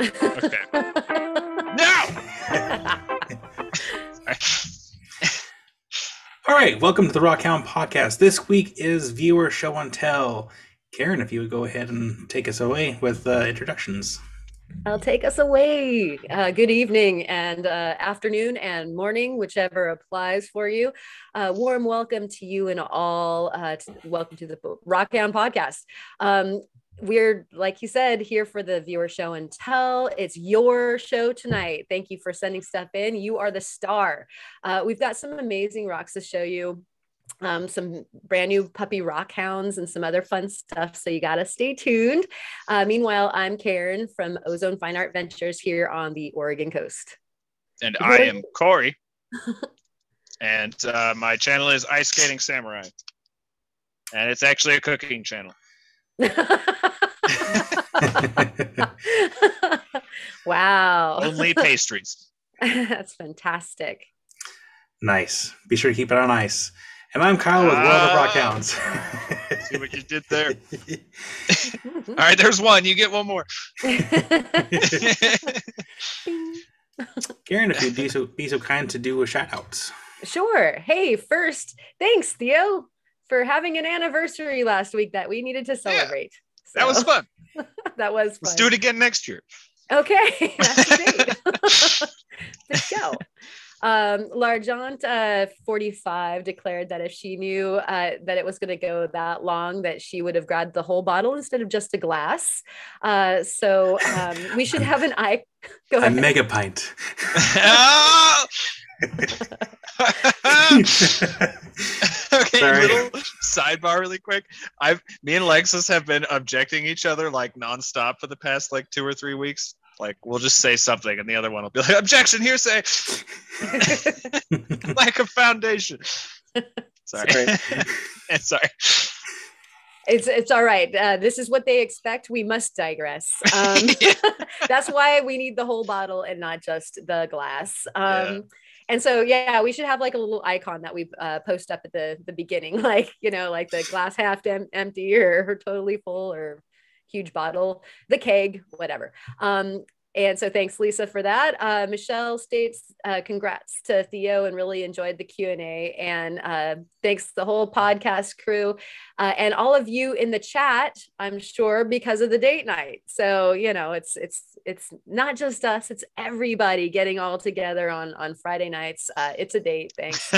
Okay. No! All right, welcome to the Rockhound Podcast. This week is Viewer Show and Tell. Karen, if you would go ahead and take us away with introductions. I'll take us away. Good evening and afternoon and morning, whichever applies for you. Warm welcome to you and all. Welcome to the Rockhound Podcast. We're, like you said, here for the Viewer Show and Tell. It's your show tonight. Thank you for sending stuff in. You are the star. We've got some amazing rocks to show you. Some brand new puppy rockhounds and some other fun stuff. So you got to stay tuned. Meanwhile, I'm Karen from Ozone Fine Art Ventures here on the Oregon coast. And I am Corey. And my channel is Ice Skating Samurai. And it's actually a cooking channel. Wow. Only pastries. That's fantastic. Nice. Be sure to keep it on ice. And I'm Kyle with World of Rockhounds. See what you did there. All right, there's one. You get one more. Karen, if you'd be so kind to do a shout out. Sure. Hey, first, thanks, Theo, for having an anniversary last week that we needed to celebrate. Yeah, that was fun. That was fun. Let's do it again next year. Okay, that's great. The show. L'Argent 45 declared that if she knew that it was going to go that long, that she would have grabbed the whole bottle instead of just a glass. So we should have an eye. Go ahead. A mega pint. Okay, Sorry. little sidebar really quick. Me and Lexus have been objecting each other like nonstop for the past like 2 or 3 weeks. Like we'll just say something and the other one will be like, objection, hearsay. Lack of foundation. Sorry. Sorry. It's all right. This is what they expect. We must digress. That's why we need the whole bottle and not just the glass. And so, yeah, we should have like a little icon that we post up at the beginning, like, you know, like the glass half empty or totally full or huge bottle, the keg, whatever. And so thanks, Lisa, for that. Michelle states, congrats to Theo and really enjoyed the Q&A. And thanks the whole podcast crew and all of you in the chat, I'm sure, because of the date night. So, you know, it's not just us, it's everybody getting all together on Friday nights. It's a date. Thanks.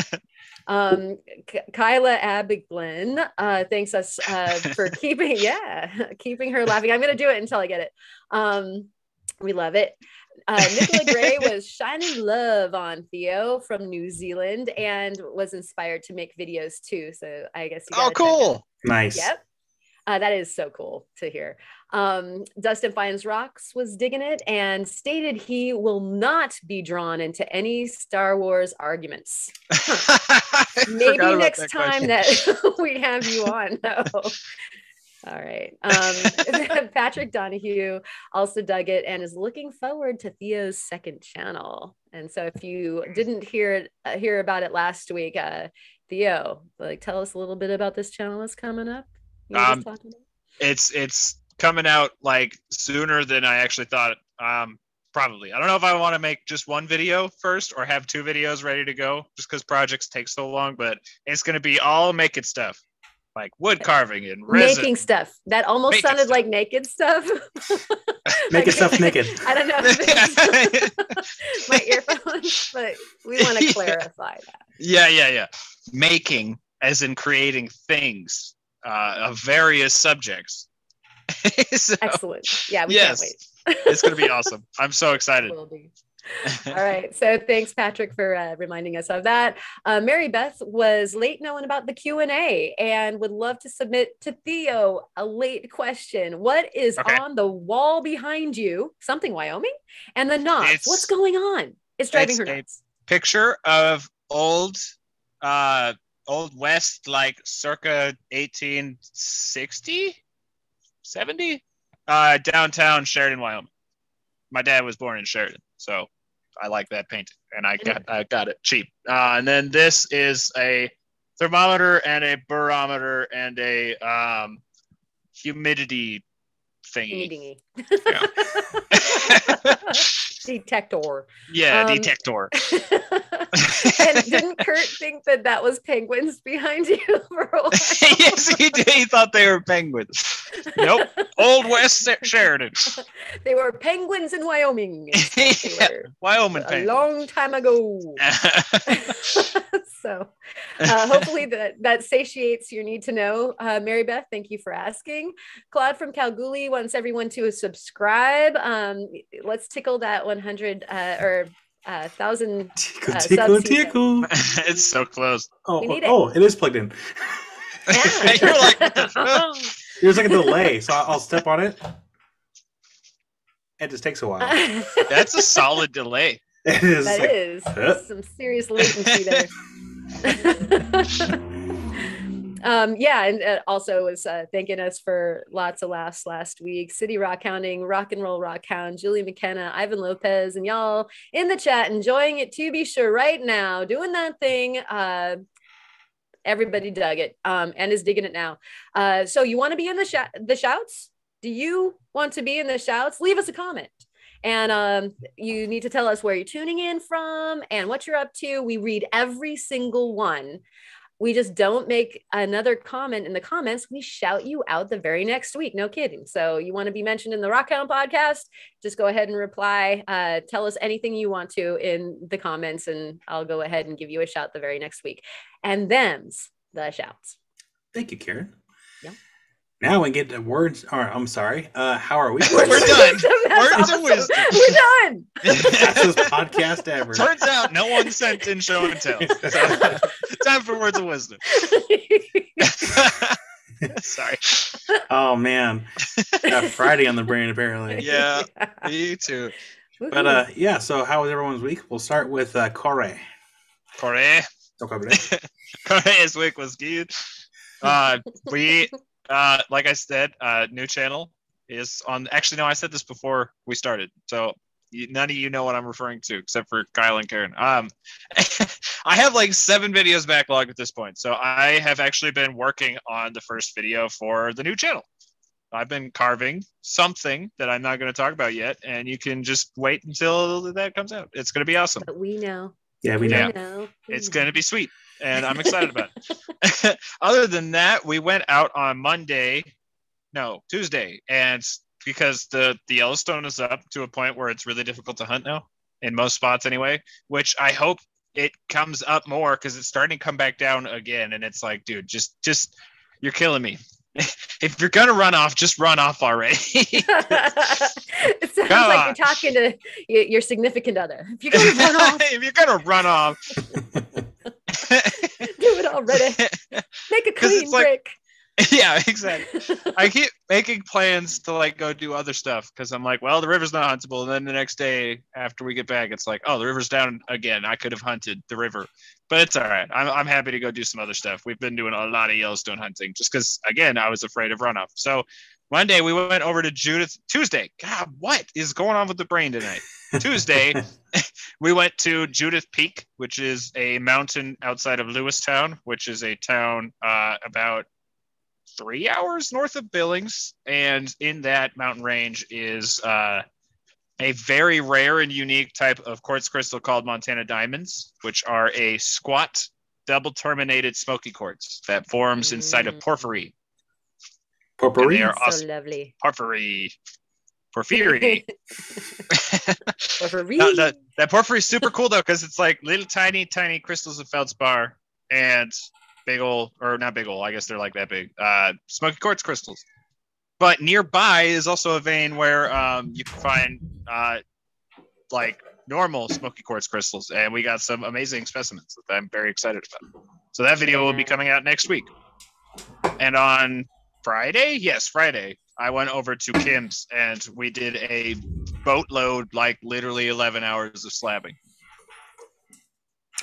Kyla Abiglin thanks us for keeping her laughing. I'm going to do it until I get it. We love it. Nicola Gray was shining love on Theo from New Zealand and was inspired to make videos too. So I guess you cool. Nice. Yep. That is so cool to hear. Dustin Finds Rocks was digging it and stated he will not be drawn into any Star Wars arguments. Maybe next time that we have you on. No. All right. Patrick Donahue also dug it and is looking forward to Theo's second channel. And so if you didn't hear about it last week, Theo, like tell us a little bit about this channel that's coming up. It's coming out like sooner than I actually thought. Probably. I don't know if I want to make just one video first or have 2 videos ready to go just because projects take so long, but it's going to be all making stuff. Like wood carving and resin. Making stuff. That almost sounded like naked stuff. Making stuff naked. I don't know if it's my earphones, but we want to clarify that. Yeah. Making, as in creating things of various subjects. So, excellent. Yeah, we can't wait. It's going to be awesome. I'm so excited. Will be. All right. So thanks, Patrick, for reminding us of that. Mary Beth was late knowing about the Q&A and would love to submit to Theo a late question. What is on the wall behind you? Something Wyoming? And the knots. What's going on? It's driving her nuts. Picture of old West, like circa 1860, 70, downtown Sheridan, Wyoming. My dad was born in Sheridan, so I like that painting, and I got it cheap. And then this is a thermometer and a barometer and a humidity thingy. Yeah. detector. Yeah, detector. And didn't Kurt think that was penguins behind you for a while? Yes, he did. He thought they were penguins. Nope. Old West Sheridan. They were penguins in Wyoming. Wyoming a penguins. long time ago. So hopefully that satiates your need to know. Mary Beth, thank you for asking. Claude from Kalgoorlie wants everyone to subscribe. Let's tickle that 100 or 1,000 tickle. It's so close. It is plugged in. Yeah. You're like, there's like a delay, so I'll step on it. It just takes a while. That's a solid delay. It is. That is some serious latency there. And also was thanking us for lots of laughs last week. City Rock Hounding, Rock and Roll Rock Hound, Julie McKenna, Ivan Lopez, and y'all in the chat enjoying it to be sure right now, doing that thing. Everybody dug it and is digging it now. So you want to be in the shouts? Do you want to be in the shouts? Leave us a comment. And you need to tell us where you're tuning in from and what you're up to. We read every single one. We just don't make another comment in the comments. We shout you out the very next week. No kidding. So you want to be mentioned in the Rockhound podcast, just go ahead and reply. Tell us anything you want to in the comments, and I'll go ahead and give you a shout the very next week. And them's the shouts. Thank you, Karen. Yeah. Now we get to words. I'm sorry. How are we? We're done. Words of wisdom. We're done. Fastest podcast ever. Turns out no one sent in show and tell. So, time for words of wisdom. Sorry. Oh man, got Friday on the brain apparently. Yeah, me too. But so how was everyone's week? We'll start with Corey. Corey's week was good. We. Like I said, new channel is on. Actually, no, I said this before we started, so none of you know what I'm referring to except for Kyle and Karen. I have like 7 videos backlogged at this point, so I have actually been working on the first video for the new channel. I've been carving something that I'm not going to talk about yet, and you can just wait until that comes out. It's going to be awesome. But we know. Yeah, we know. It's going to be sweet. And I'm excited about it. Other than that, we went out on Tuesday. And because the Yellowstone is up to a point where it's really difficult to hunt now, in most spots anyway, which I hope it comes up more because it's starting to come back down again. And it's like, dude, just you're killing me. If you're going to run off, just run off already. It sounds like you're talking to your significant other. If you're going to run off. If you're going to run off. Do it already. Make a clean break. Yeah, exactly. I keep making plans to like go do other stuff because I'm like, well, the river's not huntable. And then the next day after we get back, it's like, oh, the river's down again. I could have hunted the river, but it's all right. I'm happy to go do some other stuff. We've been doing a lot of Yellowstone hunting just because, again, I was afraid of runoff. So one day we went over to Tuesday. God, what is going on with the brain tonight? Tuesday, we went to Judith Peak, which is a mountain outside of Lewistown, which is a town about 3 hours north of Billings. And in that mountain range is a very rare and unique type of quartz crystal called Montana diamonds, which are a squat, double-terminated smoky quartz that forms inside of porphyry. Porphyry? They are so awesome. Lovely. Porphyry. Porphyry. That porphyry is super cool though, because it's like little tiny crystals of feldspar and big old, or not big old, I guess they're like that big, smoky quartz crystals. But nearby is also a vein where you can find like normal smoky quartz crystals, and we got some amazing specimens that I'm very excited about. So that video will be coming out next week. And on Friday, I went over to Kim's and we did a boatload, like literally 11 hours of slabbing.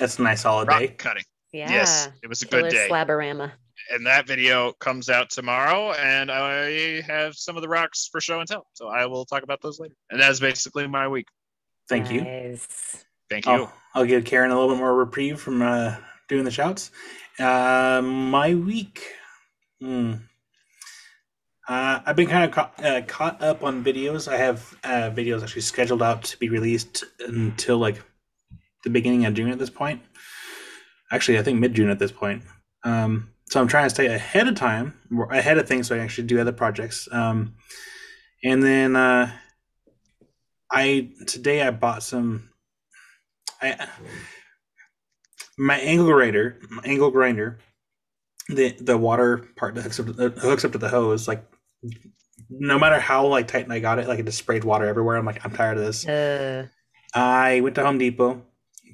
That's a nice solid Rock day. cutting. Yeah. Yes, it was a good day. Slabberama. And that video comes out tomorrow, and I have some of the rocks for show and tell. So I will talk about those later. And that's basically my week. Thank you. Thank you. I'll give Karen a little bit more reprieve from doing the shouts. My week. I've been kind of caught up on videos. I have videos actually scheduled out to be released until like the beginning of June at this point. Actually, I think mid-June at this point. So I'm trying to stay ahead of things, so I can actually do other projects. And then today I bought some. My angle grinder, the water part that hooks up to the hose, like no matter how like tight I got it, like it just sprayed water everywhere. I'm like, I'm tired of this. I went to Home Depot,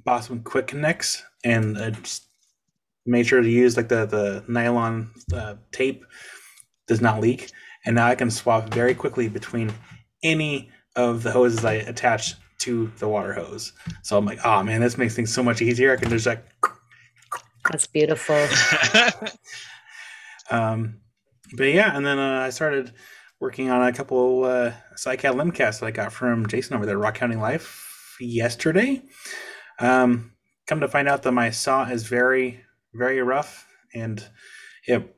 bought some quick connects, and just made sure to use like the nylon tape does not leak, and now I can swap very quickly between any of the hoses I attach to the water hose. So I'm like, oh man, this makes things so much easier. I can just like. That's beautiful. But yeah, and then I started working on a couple SciCat limcasts that I got from Jason over there, Rockhounding Life, yesterday. Come to find out that my saw is very, very rough, and it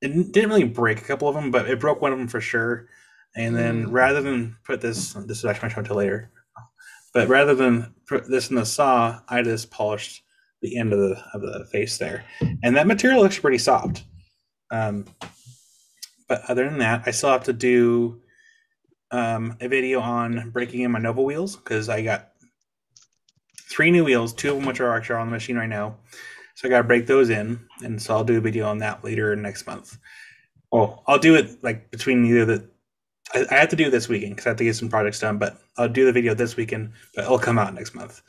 didn't really break a couple of them, but it broke one of them for sure. And then rather than put this is actually my show until later, but rather than put this in the saw, I just polished the end of the face there, and that material looks pretty soft. But other than that, I still have to do a video on breaking in my Nova wheels, because I got 3 new wheels, 2 of them which are actually on the machine right now. So I got to break those in, and so I'll do a video on that later next month. Well, I'll do it like between I have to do it this weekend because I have to get some projects done, but I'll do the video this weekend, but it'll come out next month.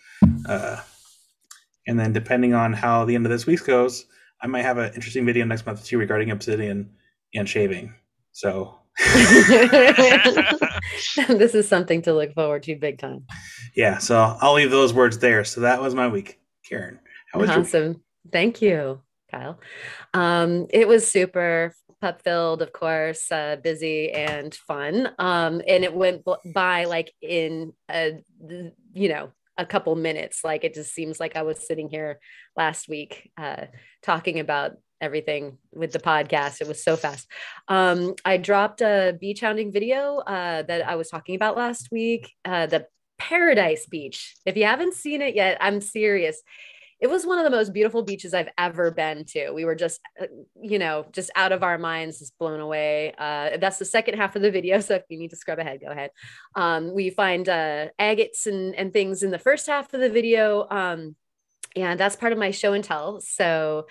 And then depending on how the end of this week goes, I might have an interesting video next month too regarding obsidian and shaving. So this is something to look forward to big time. Yeah, so I'll leave those words there. So that was my week. Karen, how was awesome. Your week? Thank you, Kyle. It was super pup filled, of course, busy and fun. And it went by like in a couple minutes. Like it just seems like I was sitting here last week talking about everything with the podcast. It was so fast. I dropped a beach hounding video that I was talking about last week, the Paradise Beach. If you haven't seen it yet, I'm serious. It was one of the most beautiful beaches I've ever been to. We were just, just out of our minds, just blown away. That's the second half of the video. So if you need to scrub ahead, go ahead. We find agates and things in the first half of the video. And that's part of my show and tell. So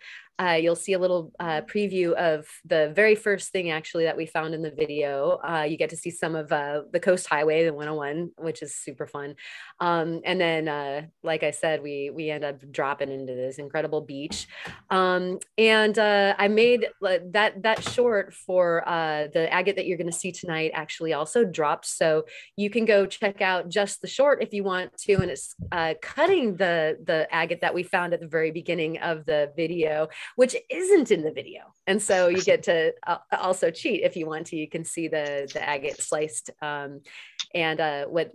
you'll see a little preview of the very first thing actually that we found in the video. You get to see some of the Coast Highway, the 101, which is super fun. And then, like I said, we end up dropping into this incredible beach. And I made that short for the agate that you're going to see tonight actually also dropped. So you can go check out just the short if you want to. And it's cutting the agate that we found at the very beginning of the video, which isn't in the video. And so you get to also cheat if you want to. You can see the agate sliced and what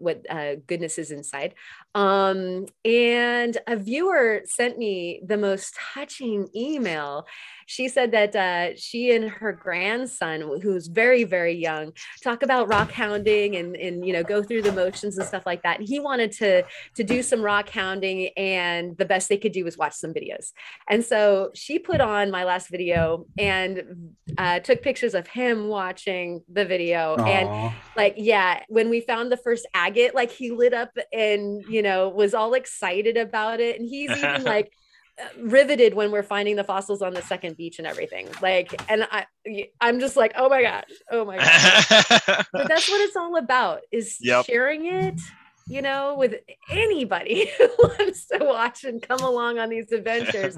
goodness is inside. And a viewer sent me the most touching email. She said that she and her grandson, who's very, very young, talk about rock hounding and go through the motions and stuff like that. And he wanted to do some rock hounding, and the best they could do was watch some videos. And so she put on my last video and took pictures of him watching the video. Aww. And when we found the first agate, like he lit up and was all excited about it. And he's even like riveted when we're finding the fossils on the second beach and everything. And I'm just like, oh my gosh. But that's what it's all about, is sharing it, with anybody who wants to watch and come along on these adventures.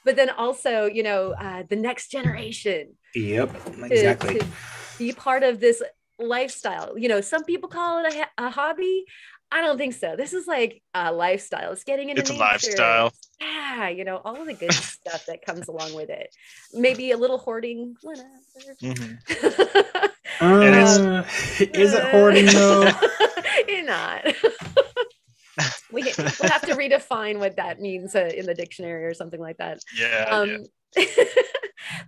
But then also, the next generation. Yep, exactly. To be part of this lifestyle. Some people call it a hobby. I don't think so. This is like a lifestyle. It's getting into nature. A lifestyle. Yeah, all the good stuff that comes along with it. Maybe a little hoarding, whatever. Mm-hmm. Is it hoarding though? You're not. We'll have to redefine what that means in the dictionary or something like that. Yeah.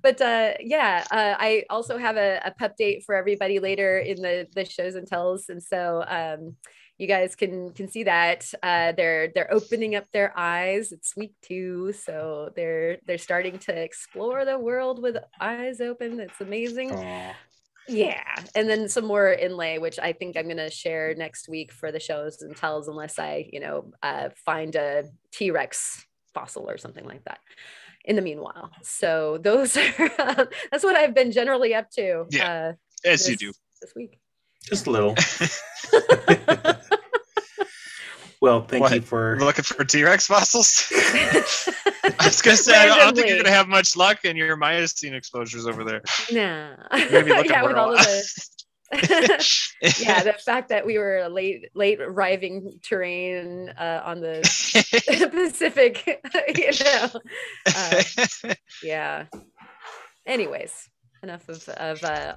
But I also have a pup date for everybody later in the shows and tells, and so you guys can see that they're opening up their eyes. It's week 2, so they're starting to explore the world with eyes open. It's amazing. Aww. Yeah, and then some more inlay, which I think I'm gonna share next week for the shows and tells, unless I find a T-Rex fossil or something like that in the meanwhile. So those are that's what I've been generally up to. Yeah, as you do this week. Just a little. Well, thank you for looking for T-Rex fossils. I was gonna say, I don't think you're gonna have much luck in your Miocene exposures over there. Nah. Maybe looking with all of the the fact that we were late arriving terrain on the Pacific, yeah. Anyways, enough of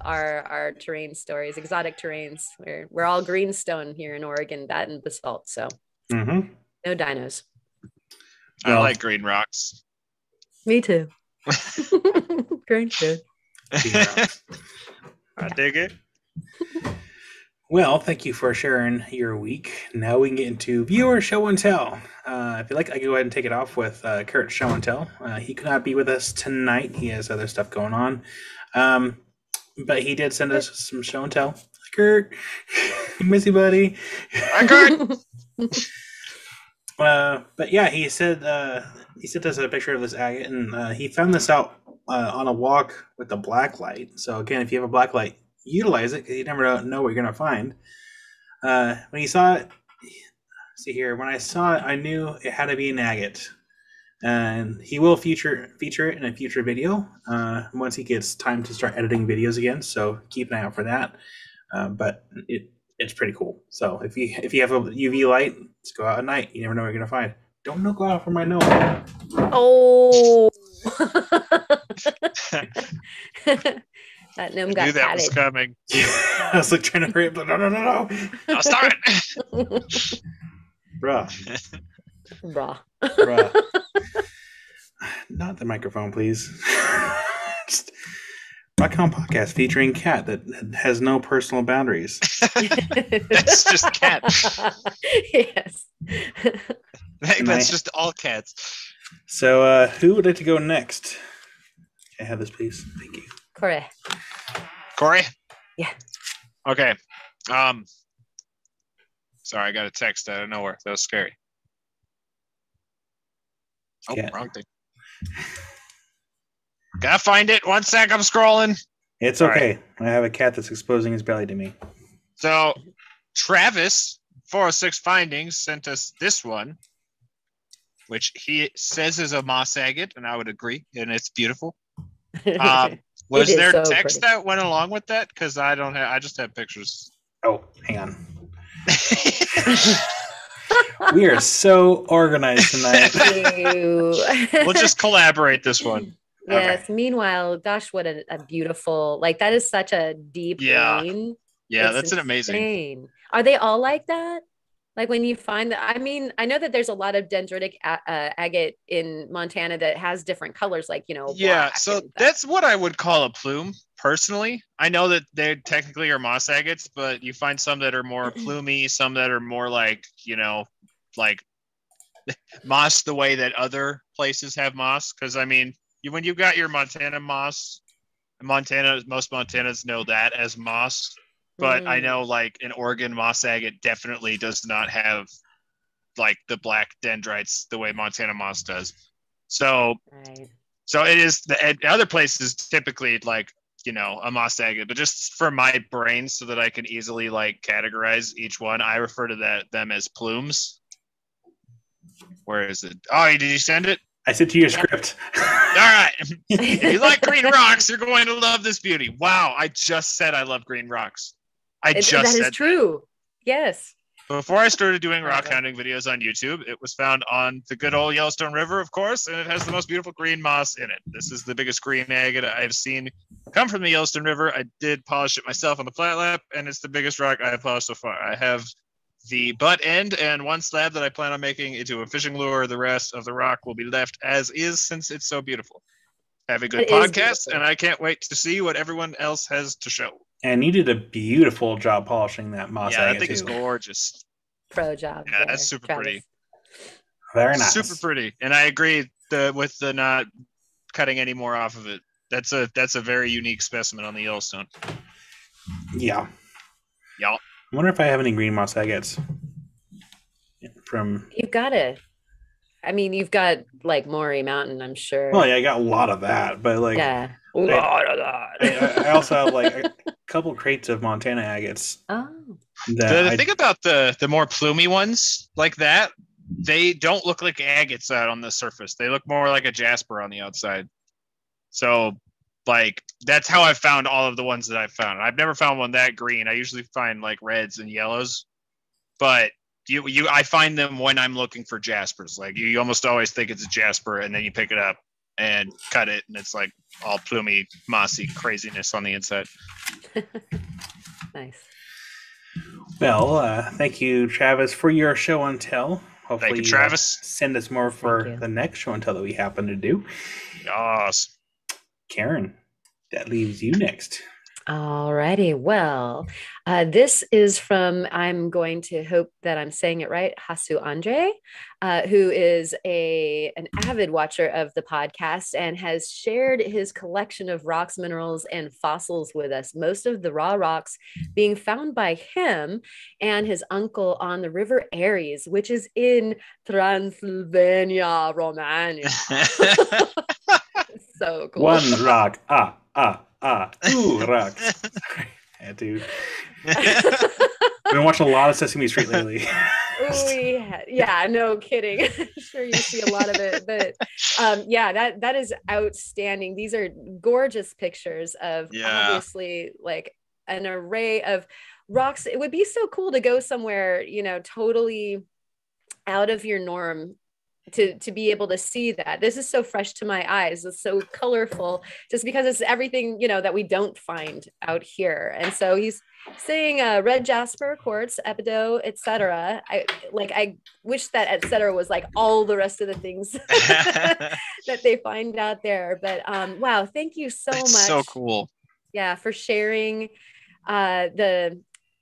our terrain stories, exotic terrains. We're all greenstone here in Oregon, that and basalt. So no dinos. I like green rocks. Me too. Green good. I dig it. Well, thank you for sharing your week. Now we can get into viewer show and tell. If you like, I can go ahead and take it off with Kurt's show and tell. He could not be with us tonight. He has other stuff going on. But he did send us some show and tell. Kurt, miss you, buddy. Hi, Kurt. But yeah, he sent us a picture of this agate, and he found this out on a walk with a black light. So again, if you have a black light, utilize it, because you never know what you're going to find. When he saw it, see here, when I saw it, I knew it had to be an agate. And he will feature it in a future video once he gets time to start editing videos again. So keep an eye out for that. But it's pretty cool. So if you have a UV light, let's go out at night. You never know what you're gonna find. Don't go out for my nose. Oh. That gnome got that was coming. I was like trying to hurry up, but no. No, stop it. Bruh. Not the microphone, please. Rockhound Podcast featuring Cat that has no personal boundaries. That's just Cat. Yes. That's just all cats. So, who would like to go next? Can I have this, please? Thank you. Corey? Yeah. Okay. Sorry, I got a text out of nowhere. That was scary. Oh, Yeah. wrong thing. Gotta find it. 1 sec, I'm scrolling. It's okay. Right. I have a cat that's exposing his belly to me. So, Travis, 406 Findings, sent us this one, which he says is a moss agate, and I would agree, and it's beautiful. Was there text that went along with that? Because I just have pictures. Oh, hang on. We are so organized tonight. We'll just collaborate this one. Yes. Okay. Meanwhile, gosh, what a beautiful, that is such a deep green. Yeah, It's that's an amazing. Are they all like that? Like when you find that, I mean, I know that there's a lot of dendritic agate in Montana that has different colors, Yeah, so that's what I would call a plume, personally. I know that they technically are moss agates, but you find some that are more plumy, some that are more like moss the way that other places have moss. Because, I mean, when you've got your Montana moss, most Montanans know that as moss. But I know, in Oregon, moss agate definitely does not have, the black dendrites the way Montana moss does. So, So it is, the other places typically, a moss agate. But just for my brain, so that I can easily, categorize each one, I refer to them as plumes. Where is it? Oh, did you send it? I sent you your script. All right. If you like green rocks, you're going to love this beauty. Wow, I just said I love green rocks. That is true. Yes. Before I started doing rock hounding videos on YouTube, it was found on the good old Yellowstone River, of course, and it has the most beautiful green moss in it. This is the biggest green agate I've seen come from the Yellowstone River. I did polish it myself on the flat lap, and it's the biggest rock I have polished so far. I have the butt end and one slab that I plan on making into a fishing lure. The rest of the rock will be left as is, since it's so beautiful. Have a good podcast, and I can't wait to see what everyone else has to show. And you did a beautiful job polishing that moss agate. Yeah, I think it's gorgeous. Pro job. Yeah, that's super pretty. Very nice. Super pretty. And I agree with the not cutting any more off of it. That's a very unique specimen on the Yellowstone. Yeah. Yeah. I wonder if I have any green moss agates from. You've got it. I mean, you've got like Maury Mountain, I'm sure. Well, yeah, I got a lot of that, but like, yeah, a lot of that. I also have like a couple crates of Montana agates. Oh. The thing about the more plumy ones like that, they don't look like agates out on the surface. They look more like a jasper on the outside. So, like, that's how I've found all of the ones that I've found. I've never found one that green. I usually find like reds and yellows, but I find them when I'm looking for jaspers. Like you almost always think it's a jasper, and then you pick it up and cut it, and it's like all plumy, mossy craziness on the inside. Nice. Well, thank you, Travis, for your show and tell. Hopefully, thank you, Travis. Send us more for the next show and tell that we happen to do. Yes. Karen, that leaves you next. Alrighty. Well, this is from, I'm going to hope that I'm saying it right, Hasu Andre, who is an avid watcher of the podcast and has shared his collection of rocks, minerals, and fossils with us. Most of the raw rocks being found by him and his uncle on the River Ares, which is in Transylvania, Romania. So cool. One rock. Ooh, rocks. Yeah, dude. I've been watching a lot of Sesame Street lately. Yeah, no kidding. I'm sure you see a lot of it, but yeah, that is outstanding. These are gorgeous pictures of obviously like an array of rocks. It would be so cool to go somewhere, totally out of your norm to be able to see that. This is so fresh to my eyes. It's so colorful just because it's everything, that we don't find out here. And so he's saying red jasper, quartz, epidote, etc. I wish that etc. was like all the rest of the things that they find out there. But wow, thank you so much. So cool. Yeah, for sharing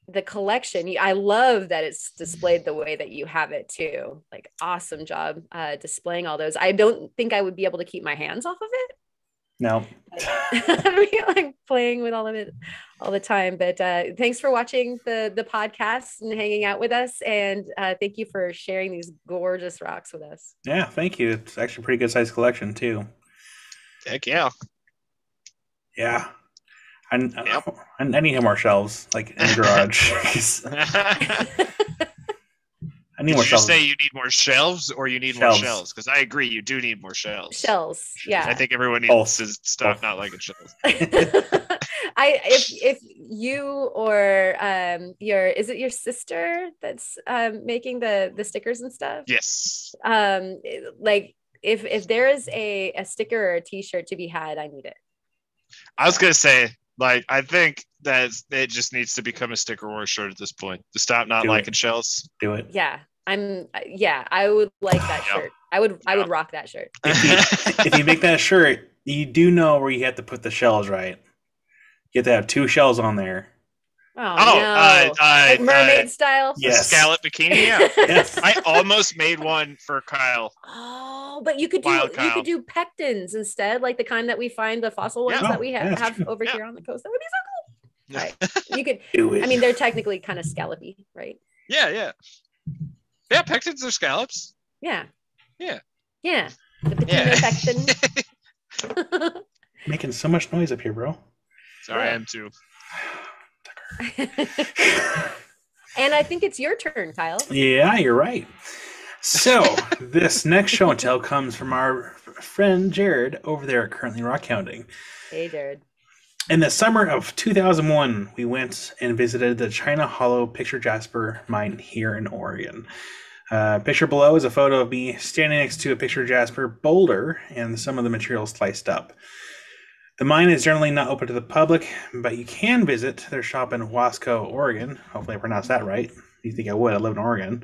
the collection. I love that it's displayed the way that you have it too. Like awesome job displaying all those. I don't think I would be able to keep my hands off of it. No. I'd be like playing with all of it all the time. But thanks for watching the podcast and hanging out with us. And thank you for sharing these gorgeous rocks with us. Yeah, thank you. It's actually a pretty good sized collection too. Heck yeah. Yeah. I need more shelves, like in the garage. I need more shelves. Did you say you need more shelves or you need more shelves? Because I agree, you do need more shelves. Shelves, yeah. I think everyone needs to stop not liking shelves. If you or is it your sister that's making the stickers and stuff? Yes. Like if there is a sticker or a t-shirt to be had, I need it. I was gonna say, like, I think that it just needs to become a sticker or a shirt at this point to stop not liking shells. Do it. Yeah, I would like that shirt. I would rock that shirt. If you make that shirt, you do know where you have to put the shells, right? You have to have 2 shells on there. No. Like mermaid style? Yes. Scallop bikini, yeah. Yes. I almost made one for Kyle. Oh, but you could do pectins instead, like the kind that we find, the fossil ones that we have over here on the coast. That would be so cool. Right. You could do it. I mean, they're technically kind of scallopy, right? Yeah. Yeah, pectins are scallops. Yeah. Yeah. Yeah. The patina pectin. Making so much noise up here, bro. Sorry, I am too. And I think it's your turn, Kyle. Yeah, you're right. So this next show and tell comes from our friend Jared over there at Currently Rockhounding. Hey, Jared. In the summer of 2001, we went and visited the China Hollow Picture Jasper mine here in Oregon. Picture below is a photo of me standing next to a picture jasper boulder and some of the material sliced up. The mine is generally not open to the public, but you can visit their shop in Wasco, Oregon. Hopefully I pronounced that right. You think I would? I live in Oregon.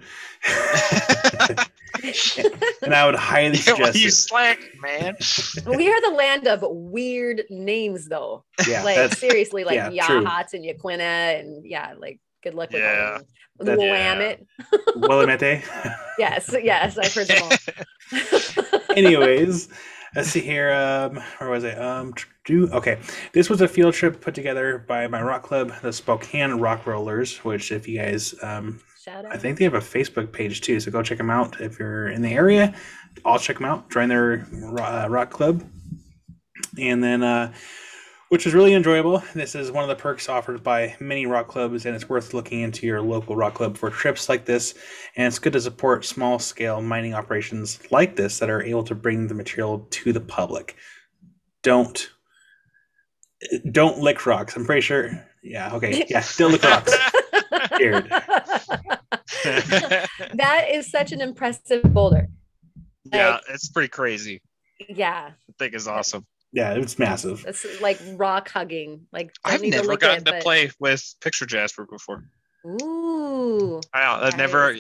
And I would highly suggest you it. slack, man. We are the land of weird names, though. Yeah, like seriously, like true. Yahats and Yaquina, and like good luck with all Yeah. of them. The Willamette. Willamette. Yes, I've heard them all. Anyways, let's see here. Where was it? Okay, this was a field trip put together by my rock club, the Spokane Rock Rollers. Which, if you guys, Shout out. I think they have a Facebook page too. So go check them out if you're in the area. I'll check them out. Join their rock club, and then. Which is really enjoyable. This is one of the perks offered by many rock clubs, and it's worth looking into your local rock club for trips like this. And it's good to support small-scale mining operations like this that are able to bring the material to the public. Don't lick rocks. I'm pretty sure. Yeah. Okay. Yeah. Don't lick rocks. Scared. That is such an impressive boulder. Yeah, it's pretty crazy. Yeah. The thing is awesome. Yeah, it's massive. It's like rock hugging. Like I've never gotten to play with picture jasper before. Ooh. I've never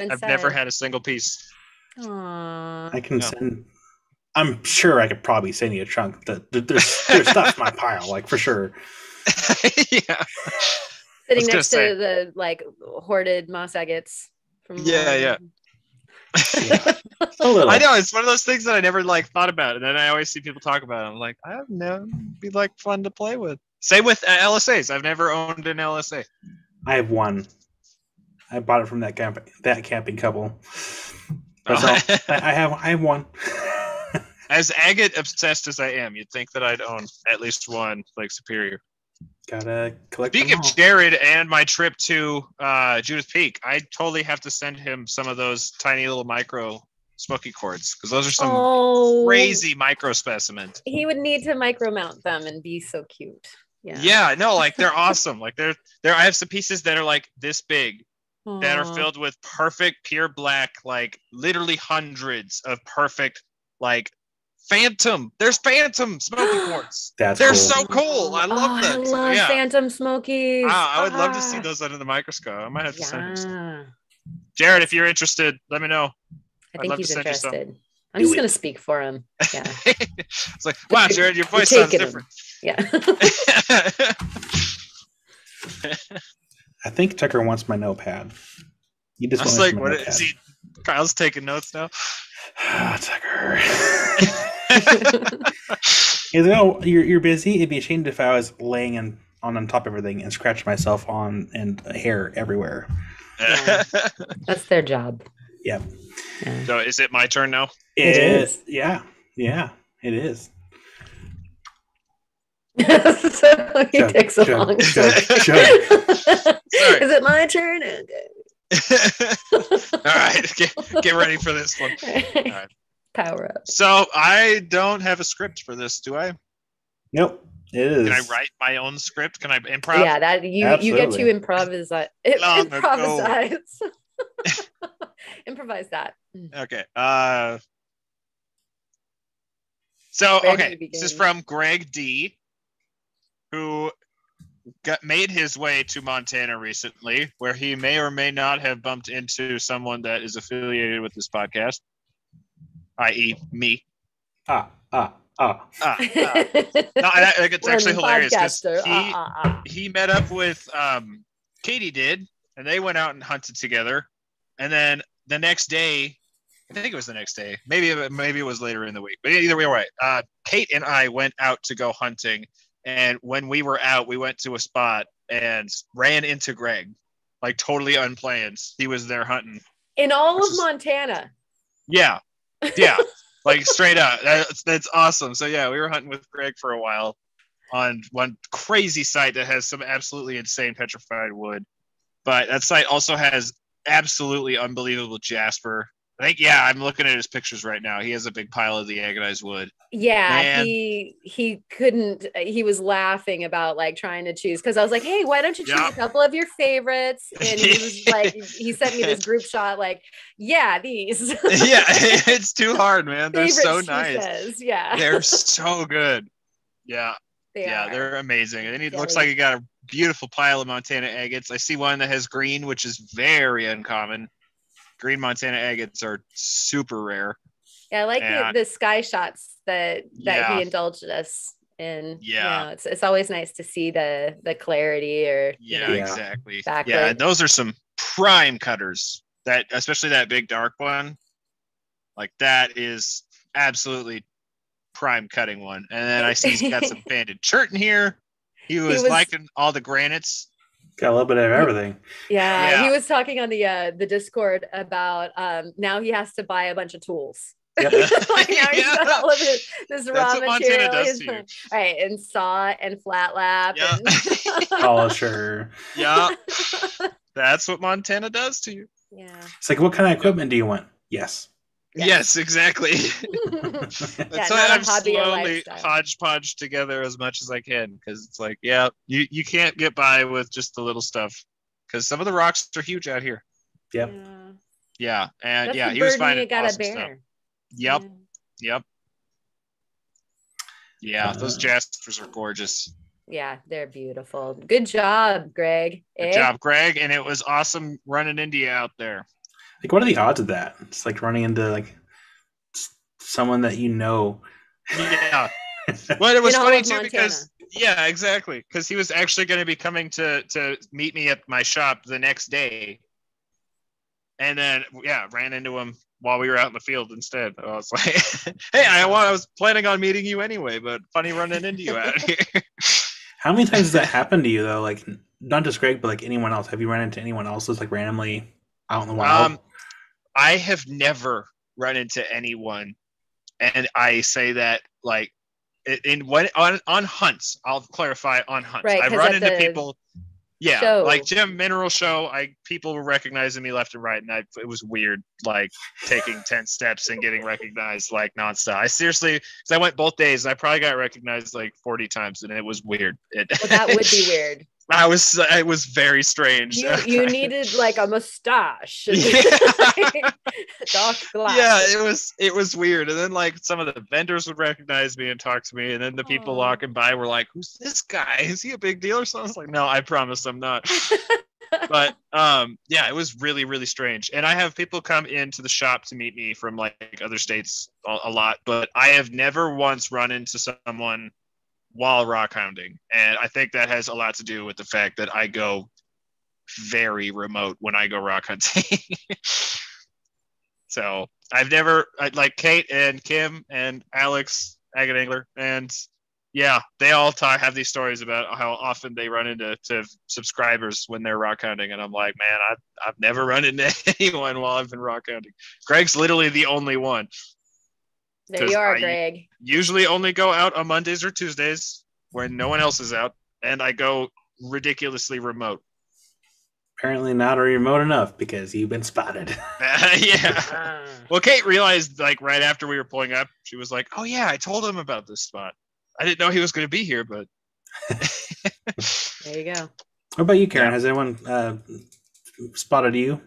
had a single piece. Aww. I can send. I'm sure I could probably send you a chunk. There's stuff in my pile, like for sure. Yeah. Sitting next to the like hoarded moss agates. Yeah. A little. I know, it's one of those things that I never like thought about, and then I always see people talk about it. I'm like, I don't know, be like fun to play with. Same with LSAs. I've never owned an LSA. I have one. I bought it from that camping couple. I have one. As agate obsessed as I am, you'd think that I'd own at least one like Superior. Gotta collect. Speaking of Jared and my trip to Judith Peak, I totally have to send him some of those tiny little micro smoky cords because those are some crazy micro specimens. He would need to micro mount them and be so cute. Yeah, no, like they're awesome. Like they're I have some pieces that are like this big that are filled with perfect pure black, like literally hundreds of perfect like phantom. There's phantom smoky quartz. They're cool. so cool. I love them. I love phantom smokies. I would love to see those under the microscope. I might have to send you some. Jared, if you're interested, let me know. I think he's interested. I'm Do just it. going to speak for him. Yeah. It's like, wow, Jared, your voice sounds different. Yeah. I think Tucker wants my notepad. He just wants like, what is he? Kyle's taking notes now. Tucker. You're busy. It'd be a shame if I was laying on top of everything and scratch myself on and hair everywhere. Yeah. That's their job. Yep. Yeah. So is it my turn now? It is. Yeah, it is. So he takes a long Sorry. Is it my turn? All right, get ready for this one. All right. Power up. So I don't have a script for this, do I? Nope. It is. Can I write my own script? Can I improv? Yeah, that you get to improvise. Improvise that. Okay. This is from Greg D, who made his way to Montana recently, where he may or may not have bumped into someone that is affiliated with this podcast, i.e., me. No, it's actually hilarious because he met up with Katie did, and they went out and hunted together. And then the next day, I think it was the next day, maybe it was later in the week, but either way, right. Kate and I went out to go hunting, and when we were out, we went to a spot and ran into Greg, like totally unplanned. He was there hunting in all of Montana. Yeah. Like straight up. That's awesome. So yeah, we were hunting with Greg for a while on one crazy site that has some absolutely insane petrified wood. But that site also has absolutely unbelievable jasper. I think, I'm looking at his pictures right now. He has a big pile of the agatized wood. Yeah, Man. he couldn't. He was laughing about like trying to choose because I was like, "Hey, why don't you choose a couple of your favorites?" And he was like, he sent me this group shot, like, "Yeah, these." Yeah, it's too hard, man. They're Favorites, so nice. Says. Yeah, they're so good. Yeah, are. They're amazing. And then he looks like he got a beautiful pile of Montana agates. I see one that has green, which is very uncommon. green Montana agates are super rare. Yeah, I like the sky shots that he indulged us in. Yeah, it's always nice to see the clarity or exactly. backlit. Yeah, and those are some prime cutters. That especially that big dark one, like that is absolutely prime cutting one. And then I see he's got some banded shirt in here. He was liking all the granites. Got a little bit of everything. Yeah, he was talking on the Discord about now he has to buy a bunch of tools. Yep. Like now he's got all of this raw material. All right, and saw and flat lap. And polisher. Yeah, that's what Montana does to you. Yeah, it's like, what kind of equipment do you want? Yes, exactly. That's why I'm slowly hodgepodge together as much as I can, because it's like, you can't get by with just the little stuff, because some of the rocks are huge out here. Yep. Yeah, and that's he was finding awesome stuff. Yep. Yeah, those jaspers are gorgeous. Yeah, they're beautiful. Good job, Greg. Good job, Greg. And it was awesome running into you out there. Like, what are the odds of that? It's like running into like someone that you know. Yeah. Well, it was funny too because exactly. Because he was actually going to be coming to meet me at my shop the next day. And then ran into him while we were out in the field instead. I was like, hey, I was planning on meeting you anyway, but funny running into you out here. How many times does that happen to you though? Like, not just Greg, but like anyone else. Have you run into anyone else that's like randomly out in the wild? I have never run into anyone, and I say that like on hunts. I'll clarify, on hunts. Right, I've run into people. Yeah, show. Like Jim Mineral Show, people were recognizing me left and right, and it was weird, like taking 10 steps and getting recognized like nonstop. I seriously, because I went both days, and I probably got recognized like 40 times, and it was weird. Well, that would be weird. It was very strange. You needed like a mustache. Dark glasses. Yeah, it was weird. And then like some of the vendors would recognize me and talk to me, and then the people walking by were like, "Who's this guy? Is he a big deal or something?" I was like, "No, I promise I'm not." But it was really, really strange. And I have people come into the shop to meet me from like other states a lot, but I have never once run into someone while rock hounding, and I think that has a lot to do with the fact that I go very remote when I go rock hunting. So I've never, like Kate and Kim and Alex, Agate Angler, and they all have these stories about how often they run into subscribers when they're rock hounding, and I'm like, man, I've never run into anyone while I've been rock hounding. Greg's literally the only one. There you are, Greg. Usually only go out on Mondays or Tuesdays when no one else is out, and I go ridiculously remote. Apparently not remote enough because you've been spotted. Yeah. Well, Kate realized like right after we were pulling up, she was like, "Oh yeah, I told him about this spot. I didn't know he was going to be here, but." There you go. What about you, Karen? Has anyone spotted you?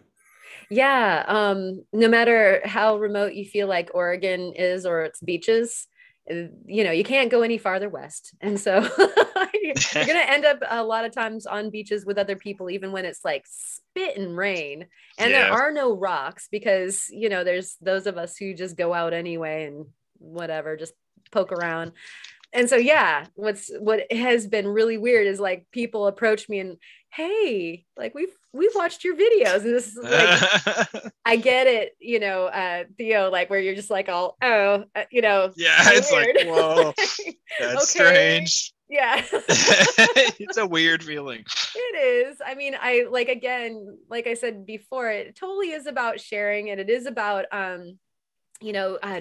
Yeah. No matter how remote you feel like Oregon is or its beaches, you can't go any farther west. And so you're going to end up a lot of times on beaches with other people, even when it's like spit and rain. And there are no rocks because, there's those of us who just go out anyway and whatever, just poke around. And so, what has been really weird is like people approach me and, hey, like we've watched your videos, and this is like, I get it, Theo, like where you're just like, yeah, it's weird. Like, whoa, that's strange. Yeah. It's a weird feeling. It is. I mean, like I said before, it totally is about sharing, and it is about,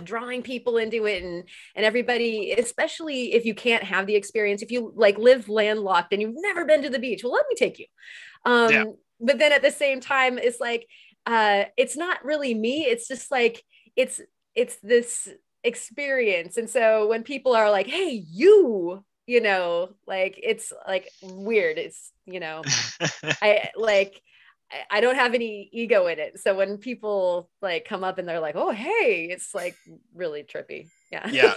drawing people into it and everybody, especially if you can't have the experience, if you like live landlocked and you've never been to the beach, well, let me take you. But then at the same time, it's like, it's not really me. It's just like, it's this experience. And so when people are like, hey, like, it's like weird. It's, I don't have any ego in it. So when people like come up and they're like, oh, hey, it's like really trippy. Yeah. Yeah,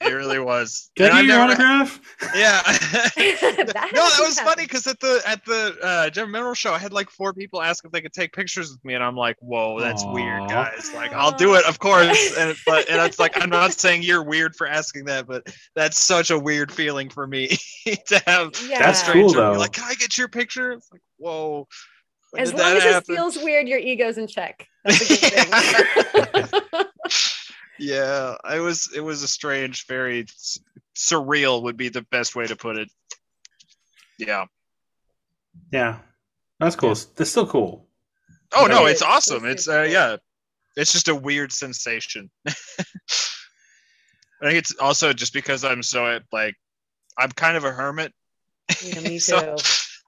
it really was. Did I get your autograph? Yeah. That No, that was funny because at the General Mineral show, I had like 4 people ask if they could take pictures with me, and I'm like, whoa, that's weird, guys. Like, I'll do it, of course. And it's like, I'm not saying you're weird for asking that, but that's such a weird feeling for me to have That's a stranger cool, though. be like, can I get your picture? It's like, whoa. As long as it feels weird, your ego's in check. That's a good thing. Yeah, it was a strange, very surreal would be the best way to put it. Yeah. Yeah. That's cool. Yeah. That's still cool. Oh no, it's awesome. It's yeah. It's just a weird sensation. I think it's also just because I'm so like I'm kind of a hermit. Yeah, me too. So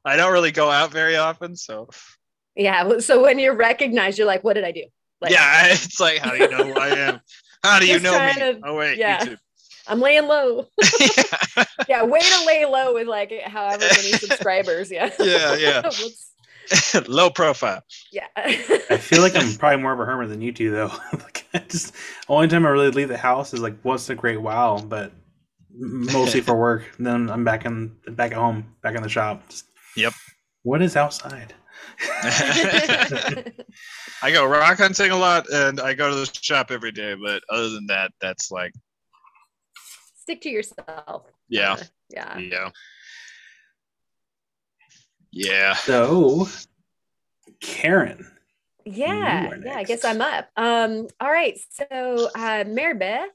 I don't really go out very often, so yeah. So when you're recognized, you're like, what did I do? Like, yeah, it's like, how do you know who I am? How do you know me? Oh wait, yeah. YouTube. I'm laying low. Yeah, way to lay low with like however many subscribers. Yeah. Yeah. Low profile. Yeah. I feel like I'm probably more of a hermit than you two, though. Like, only time I really leave the house is like once in a great while, but mostly for work. And then I'm back at home, back in the shop. Yep. What is outside? I go rock hunting a lot, and I go to the shop every day. But other than that, that's like stick to yourself. Yeah. So, Karen. Yeah. I guess I'm up. All right. So, Mary Beth.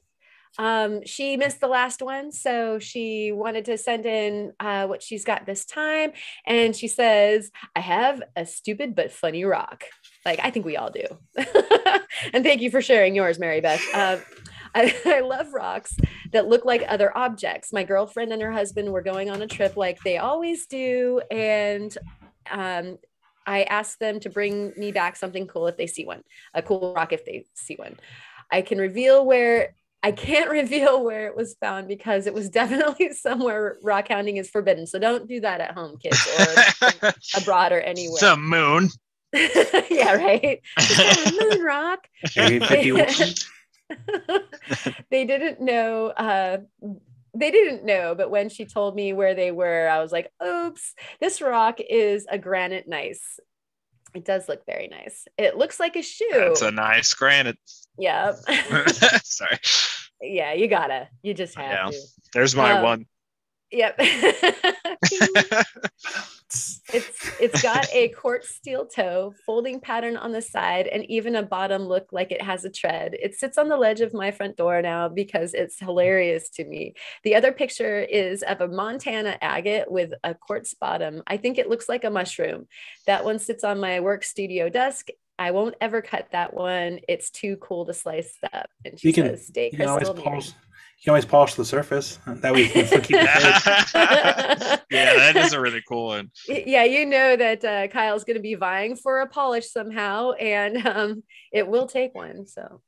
She missed the last one, so she wanted to send in what she's got this time, and she says, I have a stupid but funny rock. Like, I think we all do. And thank you for sharing yours, Mary Beth. I love rocks that look like other objects. My girlfriend and her husband were going on a trip like they always do, and I asked them to bring me back something cool if they see one, a cool rock if they see one. I can't reveal where it was found because it was definitely somewhere rock hounding is forbidden. So don't do that at home, kids, or abroad or anywhere. The moon. Yeah, right. Moon rock. They didn't know. They didn't know, but when she told me where they were, I was like, oops, this rock is a granite gneiss. It does look very nice. It looks like a shoe. That's a nice granite. Yeah. Sorry. Yeah, you just have to. There's my one. Yep. It's got a quartz steel toe, folding pattern on the side, and even a bottom look like it has a tread. It sits on the ledge of my front door now because it's hilarious to me. The other picture is of a Montana agate with a quartz bottom. I think it looks like a mushroom. That one sits on my work studio desk. I won't ever cut that one. It's too cool to slice up. And she says, stay crystal. You can always polish the surface. That way you can keep it. Yeah, that is a really cool one. Yeah, you know that Kyle's going to be vying for a polish somehow, and it will take one. So,